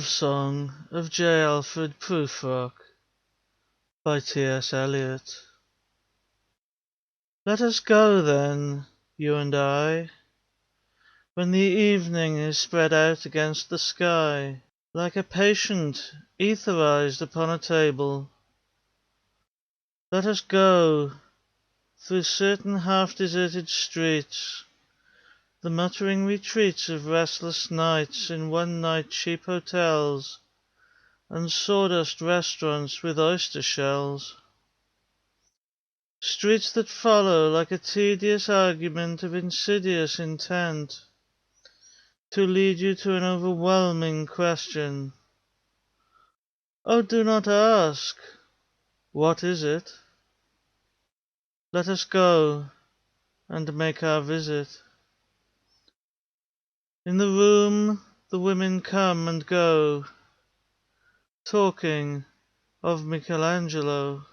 Love Song of J Alfred Prufrock by T.S. Eliot. Let us go then, you and I, when the evening is spread out against the sky, like a patient etherized upon a table. Let us go through certain half-deserted streets, the muttering retreats of restless nights in one-night cheap hotels and sawdust restaurants with oyster shells. Streets that follow like a tedious argument of insidious intent, to lead you to an overwhelming question. Oh, do not ask, what is it? Let us go and make our visit. In the room the women come and go, talking of Michelangelo.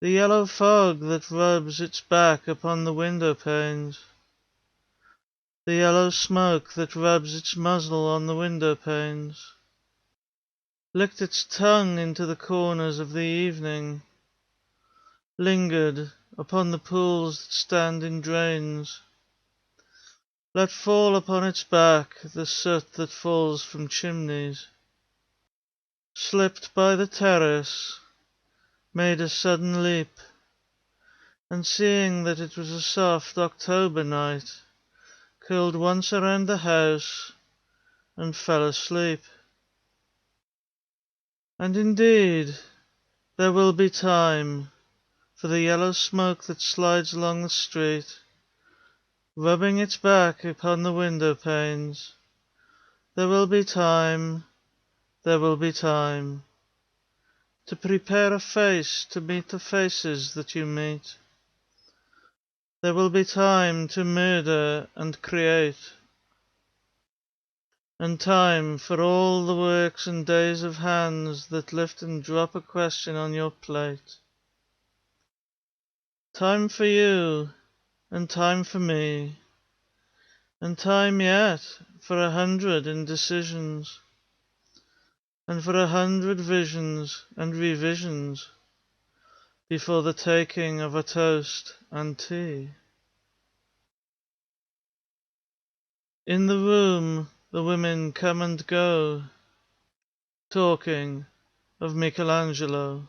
The yellow fog that rubs its back upon the window panes, the yellow smoke that rubs its muzzle on the window panes, licked its tongue into the corners of the evening, lingered upon the pools that stand in drains, let fall upon its back the soot that falls from chimneys, slipped by the terrace, made a sudden leap, and seeing that it was a soft October night, curled once around the house and fell asleep. And indeed there will be time for the yellow smoke that slides along the street, rubbing its back upon the window panes. There will be time, there will be time, to prepare a face to meet the faces that you meet. There will be time to murder and create, and time for all the works and days of hands that lift and drop a question on your plate. Time for you, and time for me, and time yet for 100 indecisions, and for 100 visions and revisions before the taking of a toast and tea. In the room the women come and go, talking of Michelangelo.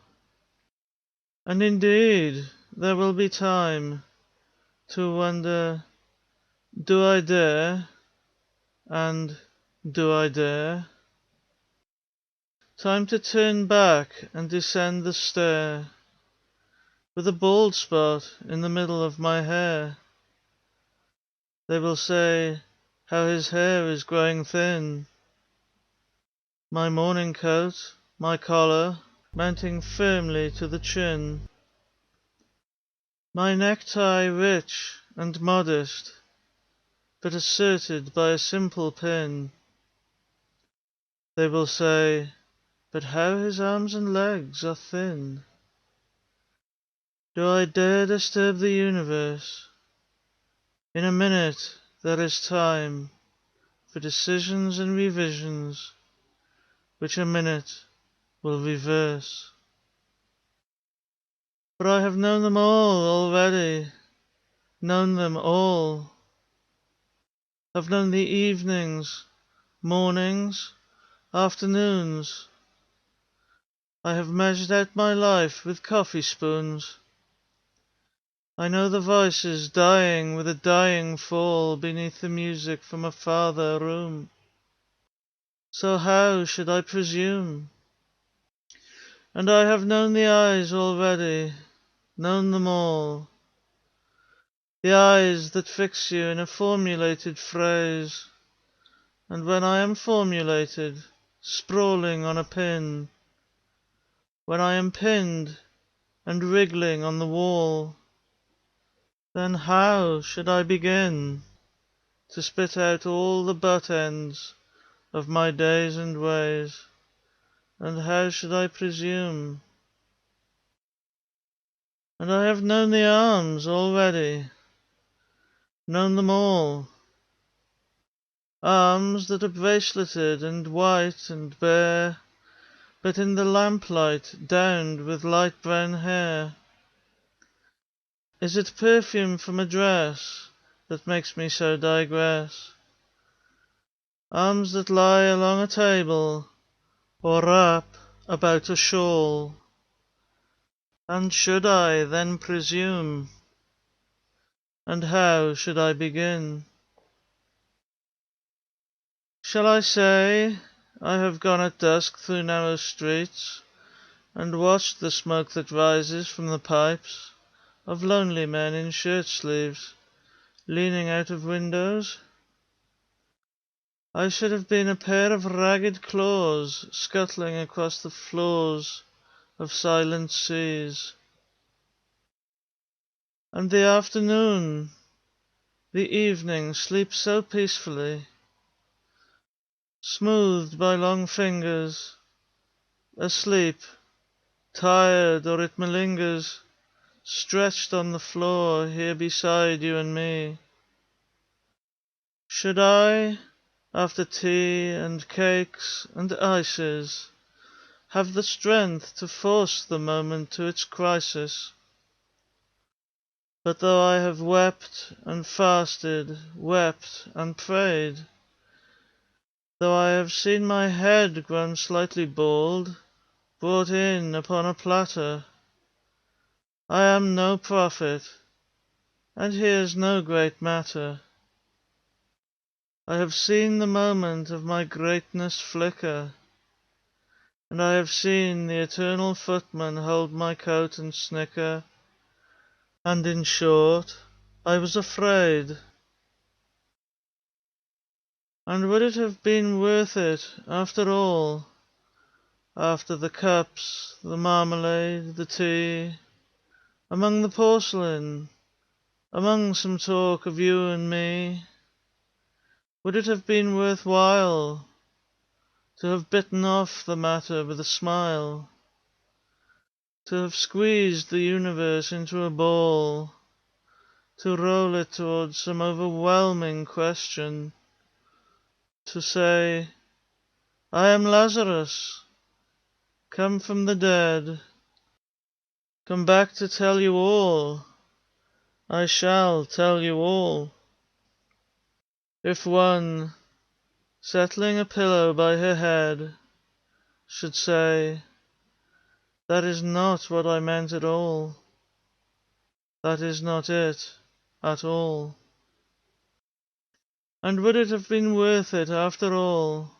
And indeed there will be time to wonder, do I dare? And do I dare? Time to turn back and descend the stair, with a bald spot in the middle of my hair. They will say how his hair is growing thin, my morning coat, my collar, mounting firmly to the chin, my necktie rich and modest, but asserted by a simple pin. They will say, but how his arms and legs are thin. Do I dare disturb the universe? In a minute there is time for decisions and revisions, which a minute will reverse. For I have known them all already, known them all. Have known the evenings, mornings, afternoons. I have measured out my life with coffee spoons. I know the voices dying with a dying fall beneath the music from a farther room. So how should I presume? And I have known the eyes already, known them all. The eyes that fix you in a formulated phrase, and when I am formulated, sprawling on a pin, when I am pinned and wriggling on the wall, then how should I begin to spit out all the butt ends of my days and ways, and how should I presume? And I have known the arms already, known them all. arms that are braceleted and white and bare, but in the lamplight downed with light brown hair. Is it perfume from a dress that makes me so digress? Arms that lie along a table, or wrap about a shawl. And should I then presume? And how should I begin? Shall I say I have gone at dusk through narrow streets, and watched the smoke that rises from the pipes of lonely men in shirt-sleeves, leaning out of windows? I should have been a pair of ragged claws scuttling across the floors of silent seas. And the afternoon, the evening sleeps so peacefully, smoothed by long fingers, asleep, tired, or it malingers, stretched on the floor here beside you and me. Should I, after tea and cakes and ices, have the strength to force the moment to its crisis? But though I have wept and fasted, wept and prayed, though I have seen my head grown slightly bald, brought in upon a platter, I am no prophet, and here's no great matter. I have seen the moment of my greatness flicker, and I have seen the eternal footman hold my coat and snicker, and in short, I was afraid. And would it have been worth it, after all, after the cups, the marmalade, the tea, among the porcelain, among some talk of you and me, would it have been worth while to have bitten off the matter with a smile, to have squeezed the universe into a ball, to roll it towards some overwhelming question, to say, I am Lazarus, come from the dead, come back to tell you all, I shall tell you all. If one, settling a pillow by her head, should say, that is not what I meant at all, that is not it at all. And would it have been worth it after all?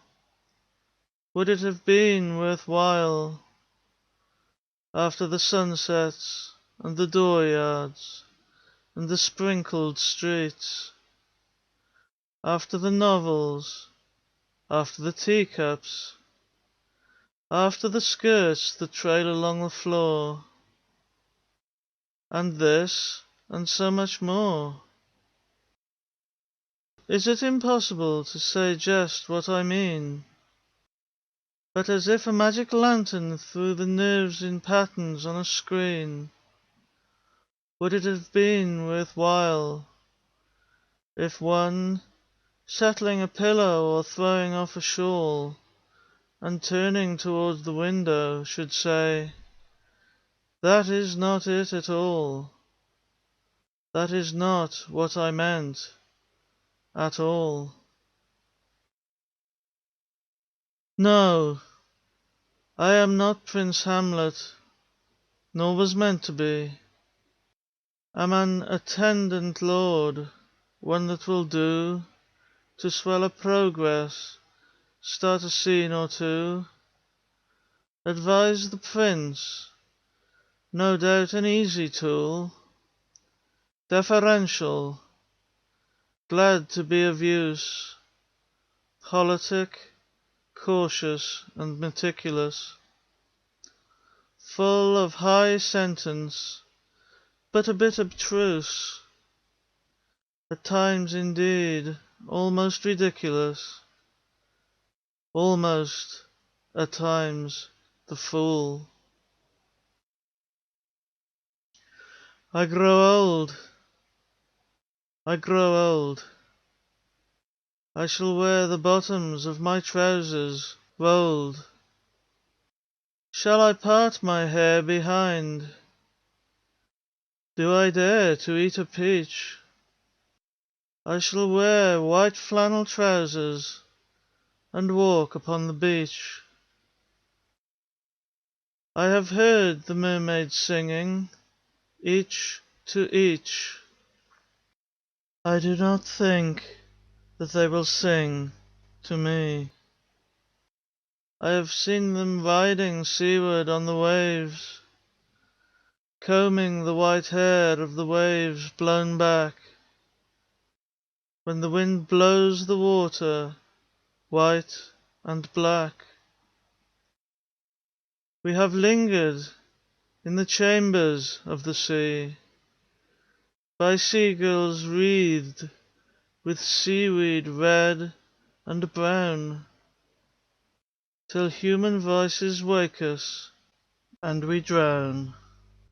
Would it have been worth while, after the sunsets and the dooryards and the sprinkled streets, after the novels, after the teacups, after the skirts that trail along the floor, and this, and so much more? Is it impossible to say just what I mean? But as if a magic lantern threw the nerves in patterns on a screen, would it have been worth while if one, settling a pillow or throwing off a shawl, and turning towards the window, should say, that is not it at all, that is not what I meant at all? No, I am not Prince Hamlet, nor was meant to be. I'm an attendant lord, one that will do to swell a progress, start a scene or two, advise the prince, no doubt an easy tool, deferential, glad to be of use, politic, cautious and meticulous, full of high sentence, but a bit abstruse, at times indeed almost ridiculous, almost at times the fool. I grow old, I grow old. I shall wear the bottoms of my trousers rolled. Shall I part my hair behind? Do I dare to eat a peach? I shall wear white flannel trousers and walk upon the beach. I have heard the mermaids singing, each to each. I do not think that they will sing to me. I have seen them riding seaward on the waves, combing the white hair of the waves blown back. When the wind blows the water white and black. We have lingered in the chambers of the sea, by seagulls wreathed with seaweed red and brown, till human voices wake us and we drown.